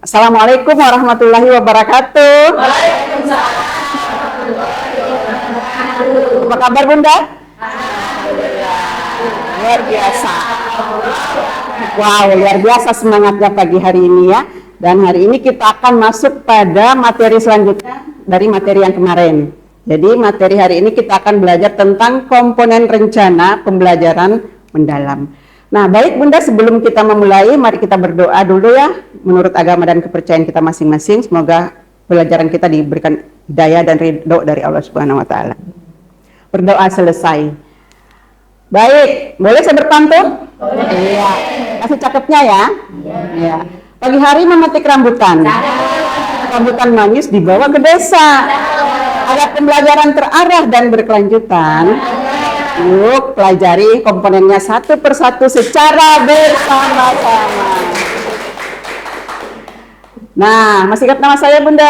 Assalamualaikum warahmatullahi wabarakatuh. Waalaikumsalam. Apa kabar Bunda? Luar biasa. Wow, luar biasa semangatnya pagi hari ini ya. Dan hari ini kita akan masuk pada materi selanjutnya dari materi yang kemarin. Jadi materi hari ini kita akan belajar tentang komponen rencana pembelajaran mendalam. Nah, baik Bunda, sebelum kita memulai, mari kita berdoa dulu ya, menurut agama dan kepercayaan kita masing-masing. Semoga pelajaran kita diberikan hidayah dan ridho dari Allah Subhanahu wa taala. Berdoa selesai. Baik, boleh saya berpantun? Iya. Masih cakepnya ya? Iya. Pagi hari memetik rambutan. Rambutan manis dibawa ke desa. Ada pembelajaran terarah dan berkelanjutan. Yuk pelajari komponennya satu persatu secara bersama-sama. Nah, masih ingat nama saya Bunda?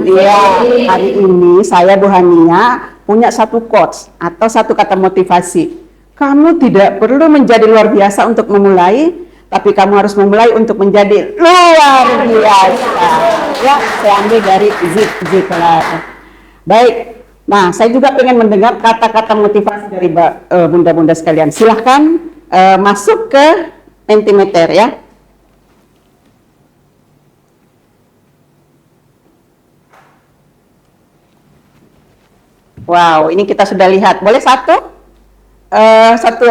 Iya, hari ini saya Bu Hania punya satu quotes atau satu kata motivasi. Kamu tidak perlu menjadi luar biasa untuk memulai, tapi kamu harus memulai untuk menjadi luar biasa. Ya, saya ambil dari Ziklar. Baik. Nah, saya juga pengen mendengar kata-kata motivasi dari bunda-bunda sekalian. Silahkan masuk ke Mentimeter ya. Wow, ini kita sudah lihat. Boleh satu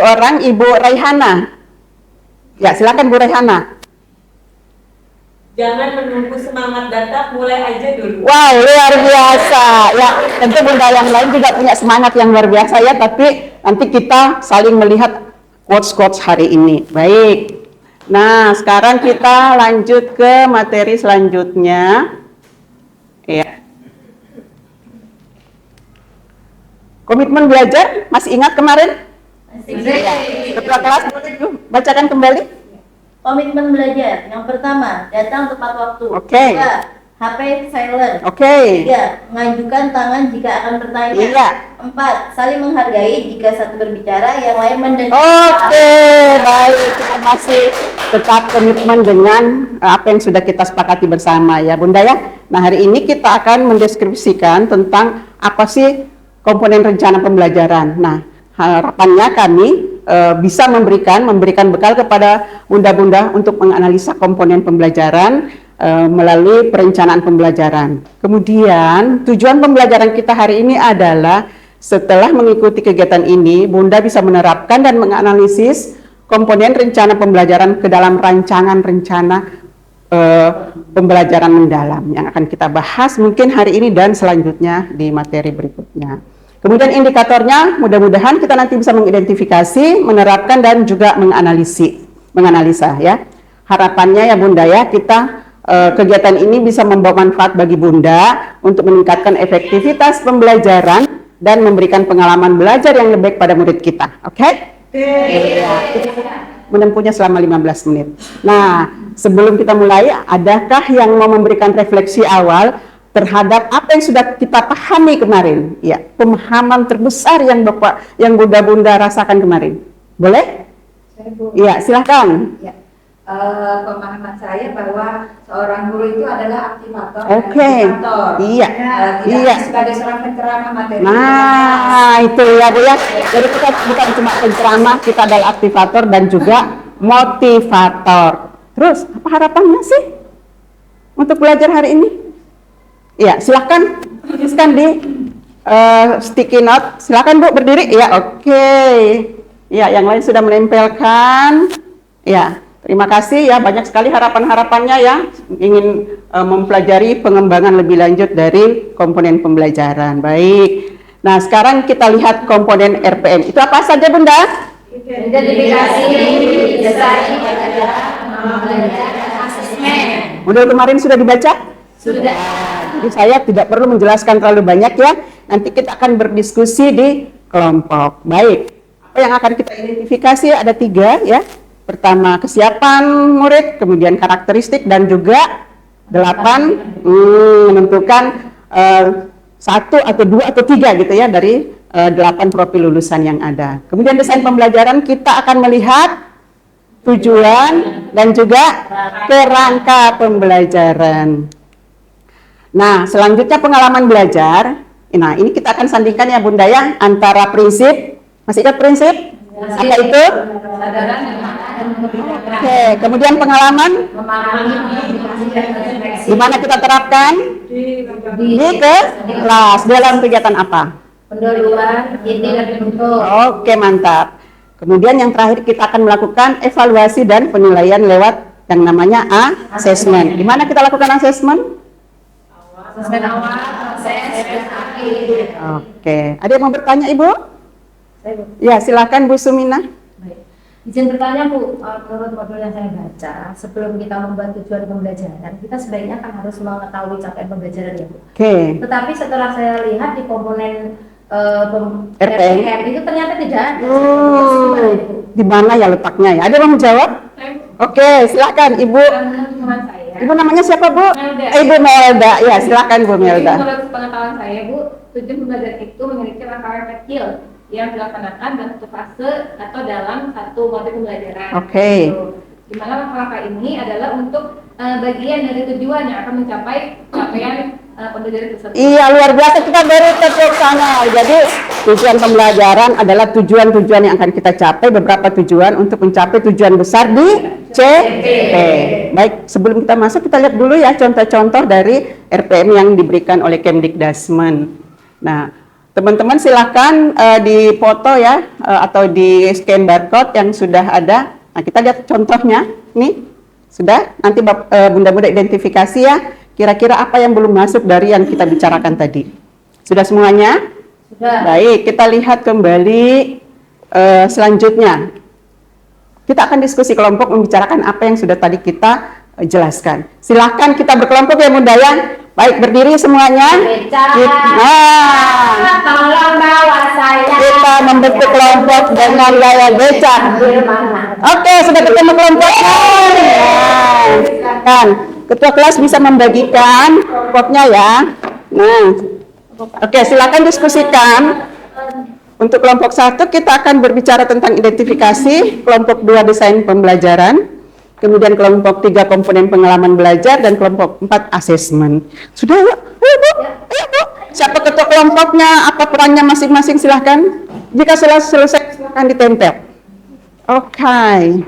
orang, Ibu Raihana. Ya, silakan Bu Raihana. Jangan menunggu semangat datang, mulai aja dulu. Wow, luar biasa. Ya, tentu Bunda yang lain juga punya semangat yang luar biasa ya, tapi nanti kita saling melihat quotes-quotes hari ini. Baik. Nah, sekarang kita lanjut ke materi selanjutnya. Ya. Komitmen belajar, masih ingat kemarin? Masih. Ya. Ketua kelas boleh bacakan kembali? Komitmen belajar. Yang pertama, datang tepat waktu. Oke. 2, HP silent. Oke. 3, mengajukan tangan jika akan bertanya. Iya. 4, saling menghargai jika satu berbicara, yang lain mendengar. Oke, baik. Kita masih tetap komitmen dengan apa yang sudah kita sepakati bersama ya Bunda ya. Nah, hari ini kita akan mendeskripsikan tentang apa sih komponen rencana pembelajaran. Nah, harapannya kami bisa memberikan bekal kepada bunda-bunda untuk menganalisa komponen pembelajaran melalui perencanaan pembelajaran. Kemudian tujuan pembelajaran kita hari ini adalah setelah mengikuti kegiatan ini, Bunda bisa menerapkan dan menganalisis komponen rencana pembelajaran ke dalam rancangan rencana pembelajaran mendalam yang akan kita bahas mungkin hari ini dan selanjutnya di materi berikutnya. Kemudian indikatornya mudah-mudahan kita nanti bisa mengidentifikasi, menerapkan dan juga menganalisa ya. Harapannya ya Bunda ya, kita kegiatan ini bisa membawa manfaat bagi Bunda untuk meningkatkan efektivitas pembelajaran dan memberikan pengalaman belajar yang lebih baik pada murid kita. Oke? Menempuhnya selama 15 menit. Nah, sebelum kita mulai, adakah yang mau memberikan refleksi awal terhadap apa yang sudah kita pahami kemarin? Ya, pemahaman terbesar yang Bunda-bunda rasakan kemarin. Boleh? Iya, silahkan. Ya. Pemahaman saya bahwa seorang guru itu adalah aktivator. Oke. Iya. Tidak sebagai seorang penceramah materi. Nah, itu ya Bu ya. Jadi kita bukan cuma penceramah, kita adalah aktivator dan juga motivator. Terus, apa harapannya sih untuk belajar hari ini? Iya, silahkan tuliskan di sticky note. Silahkan Bu berdiri. Ya, oke. Ya, yang lain sudah menempelkan. Ya, terima kasih ya. Banyak sekali harapan-harapannya ya. Ingin mempelajari pengembangan lebih lanjut dari komponen pembelajaran. Baik. Nah, sekarang kita lihat komponen RPM. Itu apa saja Bunda? Identifikasi, desain, asesmen. Modul kemarin sudah dibaca? Sudah. Jadi saya tidak perlu menjelaskan terlalu banyak ya. Nanti kita akan berdiskusi di kelompok. Baik. Apa yang akan kita identifikasi ada 3 ya. Pertama kesiapan murid, kemudian karakteristik dan juga 8 menentukan 1 atau 2 atau 3 gitu ya dari 8 profil lulusan yang ada. Kemudian desain pembelajaran kita akan melihat tujuan, dan juga kerangka pembelajaran. Nah, selanjutnya pengalaman belajar. Nah, ini kita akan sandingkan ya Bunda ya, antara prinsip, masih ingat prinsip? Apa itu? Oke, kemudian pengalaman, di mana kita terapkan? Di kelas, dalam kegiatan apa? Pendahuluan, ide dan bentuk. Oke, mantap. Kemudian yang terakhir kita akan melakukan evaluasi dan penilaian lewat yang namanya assessment. Di mana kita lakukan assessment? Asesmen awal, proses, dan akhir. Oke, ada yang mau bertanya Ibu? Ya, silakan Bu Sumina. Baik. Izin bertanya Bu, menurut modul yang saya baca, sebelum kita membuat tujuan pembelajaran, kita sebaiknya kan harus mengetahui capaian pembelajaran ya Bu. Oke. Tetapi setelah saya lihat di komponen RPM itu ternyata tidak ada. Di mana ya letaknya ya? Ada yang mau menjawab? Oke, silakan Ibu. Menurut teman saya, Ibu namanya siapa Bu? Melda. Ibu Melda. Ya, silakan Bu jadi Melda. menurut pengetahuan saya Bu, tujuan pembelajaran itu memiliki rangkaian kecil yang dilaksanakan dalam satu fase atau dalam satu modul pembelajaran. Oke. Gitu. Di mana langkah-langkah ini adalah untuk bagian dari tujuan yang akan mencapai capaian pembelajaran tersebut. Iya, luar biasa, kita baru tepuk tangan. Jadi tujuan pembelajaran adalah tujuan-tujuan yang akan kita capai, beberapa tujuan untuk mencapai tujuan besar di CP. Baik, sebelum kita masuk kita lihat dulu ya contoh-contoh dari RPM yang diberikan oleh Kemdikdasmen. Nah, teman-teman silakan dipoto ya atau di scan barcode yang sudah ada. Nah, kita lihat contohnya. Nih, sudah. Nanti Bunda-bunda identifikasi ya. Kira-kira apa yang belum masuk dari yang kita bicarakan tadi. Sudah semuanya? Sudah. Baik, kita lihat kembali selanjutnya. Kita akan diskusi kelompok membicarakan apa yang sudah tadi kita jelaskan. Silahkan kita berkelompok ya Bunda ya. Baik, berdiri semuanya. Nah, Tolong bawa saya. kita membentuk kelompok dengan gaya becak. Oke, sudah ketemu kelompoknya. Ya. Kan, ketua kelas bisa membagikan kelompoknya ya. Nah, oke, silakan diskusikan. Untuk kelompok 1 kita akan berbicara tentang identifikasi, kelompok 2 desain pembelajaran, kemudian kelompok 3 komponen pengalaman belajar, dan kelompok 4 asesmen. Sudah yuk, ayo Bu, ayo Bu. Siapa ketua kelompoknya, apa perannya masing-masing silahkan. Jika selesai silahkan ditempel. Oke.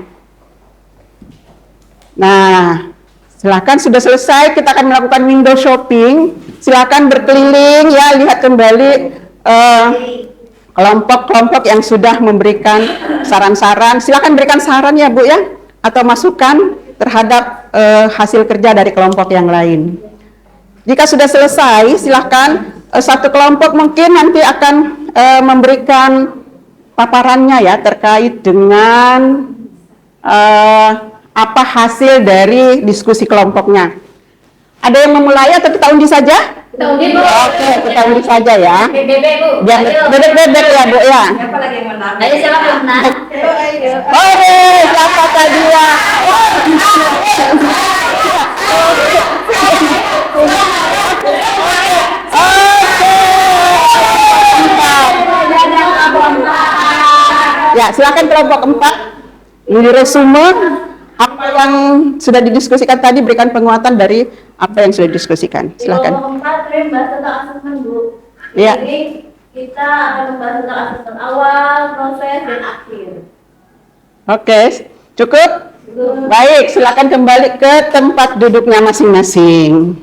Nah, silahkan sudah selesai, kita akan melakukan window shopping. Silahkan berkeliling ya, lihat kembali kelompok-kelompok yang sudah memberikan saran-saran. Silakan berikan saran ya Bu ya, atau masukan terhadap hasil kerja dari kelompok yang lain. Jika sudah selesai, silahkan satu kelompok mungkin nanti akan memberikan paparannya ya terkait dengan apa hasil dari diskusi kelompoknya. Ada yang memulai atau kita undi saja? Kita undi Bu. Oke, kita undi saja ya. BBB Bu. Biar Ayo. bebek-bebek ya Bu ya. Siapa lagi yang menang? Ayo siapa yang menang? Oh, siapa tadi ya? Oke. Ya, silakan kelompok 4. Ini resume apa yang sudah didiskusikan tadi, berikan penguatan dari apa yang sudah didiskusikan. Silakan. Kelompok 4 kalian bahas tentang asesmen Bu. Iya. Jadi kita akan membahas tentang asesmen awal, proses, dan akhir. Oke, cukup? Baik, silakan kembali ke tempat duduknya masing-masing.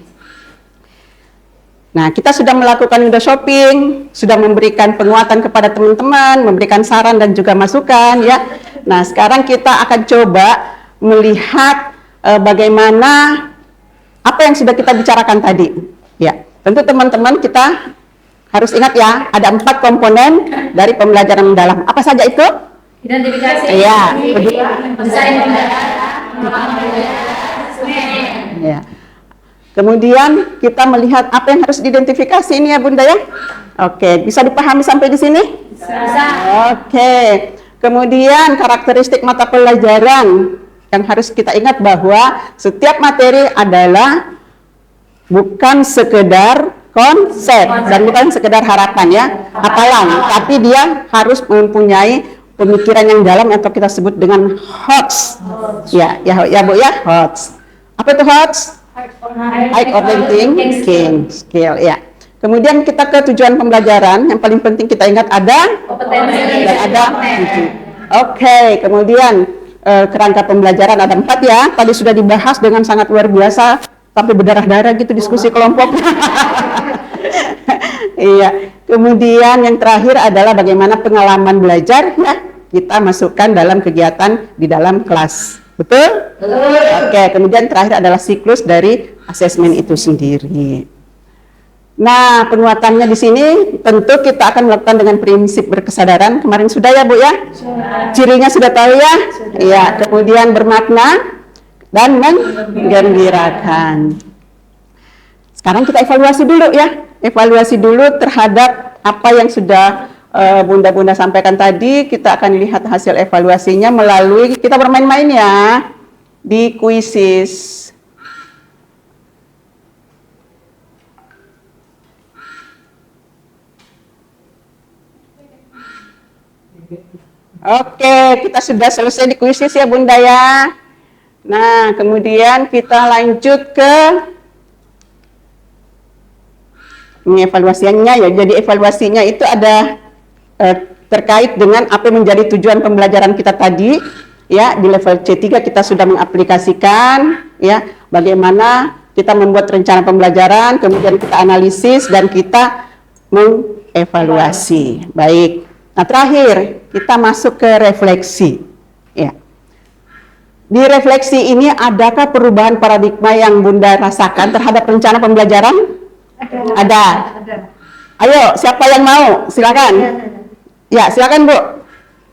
Nah, kita sudah melakukan window shopping, sudah memberikan penguatan kepada teman-teman, memberikan saran dan juga masukan ya. Nah, sekarang kita akan coba melihat bagaimana apa yang sudah kita bicarakan tadi. Ya, tentu teman-teman kita harus ingat ya, ada 4 komponen dari pembelajaran mendalam. Apa saja itu? Identifikasi. Iya. Desain pembelajaran. Ya. Kemudian kita melihat apa yang harus diidentifikasi ini ya Bunda ya. Oke, bisa dipahami sampai di sini? Bisa. Oke. Kemudian karakteristik mata pelajaran yang harus kita ingat bahwa setiap materi adalah bukan sekedar konsep dan bukan sekedar harapan ya, hafalan, tapi dia harus mempunyai pemikiran yang dalam atau kita sebut dengan HOTS. Ya Bu ya, HOTS. Apa itu HOTS? High Order Thinking Skill ya. Kemudian kita ke tujuan pembelajaran. Yang paling penting kita ingat ada Kompetensi. dan ada kunci. Oke, kemudian kerangka pembelajaran ada 4 ya. Tadi sudah dibahas dengan sangat luar biasa sampai berdarah-darah gitu diskusi kelompok. Iya. Kemudian yang terakhir adalah bagaimana pengalaman belajar ya kita masukkan dalam kegiatan di dalam kelas. Betul? Oke, kemudian terakhir adalah siklus dari asesmen itu sendiri. Nah, penguatannya di sini tentu kita akan melakukan dengan prinsip berkesadaran. Kemarin sudah ya Bu ya? Cirinya sudah tahu ya? Iya, kemudian bermakna dan menggembirakan. Sekarang kita evaluasi dulu ya. Evaluasi dulu terhadap apa yang sudah Bunda-Bunda sampaikan tadi. Kita akan lihat hasil evaluasinya melalui kita bermain-main ya di kuisis. Oke, kita sudah selesai di kuisis ya Bunda ya. Nah, kemudian kita lanjut ke evaluasinya ya. Jadi evaluasinya itu ada terkait dengan apa yang menjadi tujuan pembelajaran kita tadi ya. Di level C3 kita sudah mengaplikasikan ya bagaimana kita membuat rencana pembelajaran, kemudian kita analisis dan kita mengevaluasi. Baik. Nah, terakhir kita masuk ke refleksi. Ya. Di refleksi ini adakah perubahan paradigma yang Bunda rasakan terhadap rencana pembelajaran? Ada. Ayo, siapa yang mau? Silakan. Ya, silakan Bu.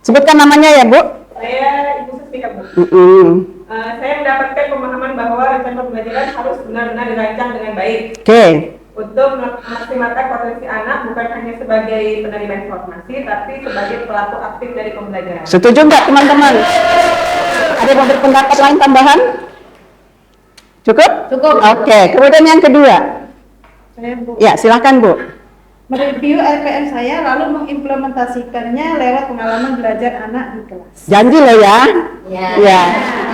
Sebutkan namanya ya Bu. Saya Ibu Susmika, Bu. Saya mendapatkan pemahaman bahwa rencana pembelajaran harus benar-benar dirancang dengan baik. Oke. Untuk memaksimalkan potensi anak bukan hanya sebagai penerima informasi, tapi sebagai pelaku aktif dari pembelajaran. Setuju nggak teman-teman? Ada yang mau berpendapat lain tambahan? Cukup? Cukup. Oke. Kemudian yang kedua. Saya Bu, Ya, silakan Bu. mereview RPM saya lalu mengimplementasikannya lewat pengalaman belajar anak di kelas. Janji loh ya. Ya. Ya.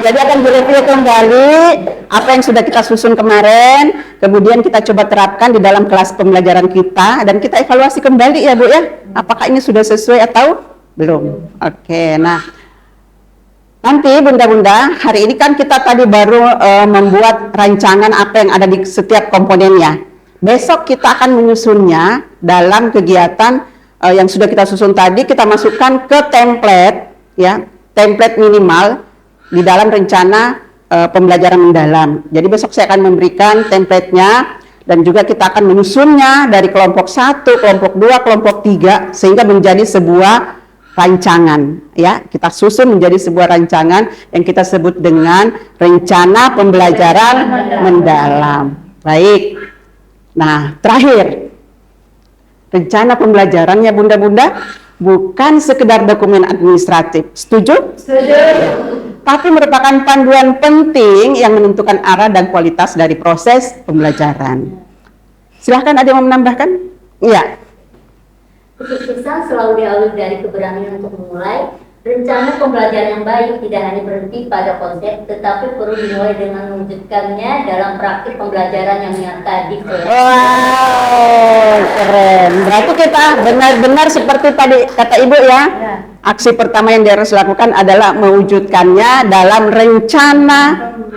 Jadi akan direview kembali apa yang sudah kita susun kemarin, kemudian kita coba terapkan di dalam kelas pembelajaran kita dan kita evaluasi kembali ya Bu ya. Apakah ini sudah sesuai atau belum? Oke. Nah, nanti Bunda-Bunda, hari ini kan kita tadi baru membuat rancangan apa yang ada di setiap komponennya. Besok kita akan menyusunnya dalam kegiatan yang sudah kita susun tadi, kita masukkan ke template ya, template minimal di dalam rencana pembelajaran mendalam. Jadi besok saya akan memberikan template-nya dan juga kita akan menyusunnya dari kelompok 1, kelompok 2, kelompok 3 sehingga menjadi sebuah rancangan ya. Kita susun menjadi sebuah rancangan yang kita sebut dengan rencana pembelajaran mendalam. Baik. Nah, terakhir, rencana pembelajarannya Bunda-Bunda bukan sekedar dokumen administratif. Setuju? Setuju. Tapi merupakan panduan penting yang menentukan arah dan kualitas dari proses pembelajaran. Silahkan ada yang mau menambahkan? Iya. Kesuksesan selalu diawali dari keberanian untuk memulai. Rencana pembelajaran yang baik tidak hanya berhenti pada konsep, tetapi perlu dimulai dengan mewujudkannya dalam praktik pembelajaran yang nyata di kelas. Wow, keren. Berarti kita benar-benar seperti tadi kata Ibu ya. Aksi pertama yang dia harus lakukan adalah mewujudkannya dalam rencana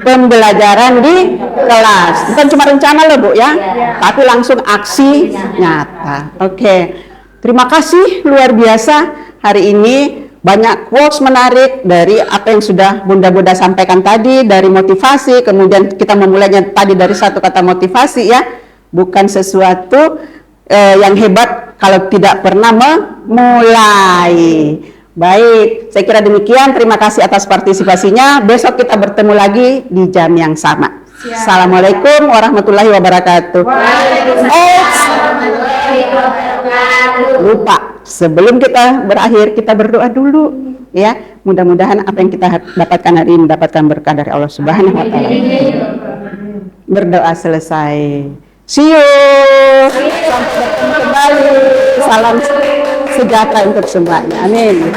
pembelajaran di kelas. Bukan cuma rencana loh Bu ya, tapi langsung aksi nyata. Oke. Terima kasih luar biasa hari ini. Banyak quotes menarik dari apa yang sudah Bunda-Bunda sampaikan tadi, dari motivasi, kemudian kita memulainya tadi dari satu kata motivasi ya, bukan sesuatu yang hebat kalau tidak pernah memulai. Baik, saya kira demikian, terima kasih atas partisipasinya, besok kita bertemu lagi di jam yang sama. Assalamualaikum warahmatullahi wabarakatuh. Lupa, sebelum kita berakhir kita berdoa dulu ya. Mudah-mudahan apa yang kita dapatkan hari ini mendapatkan berkah dari Allah Subhanahu wa taala. Berdoa selesai. See you. Sampai bertemu kembali. Salam sejahtera untuk semuanya. Amin.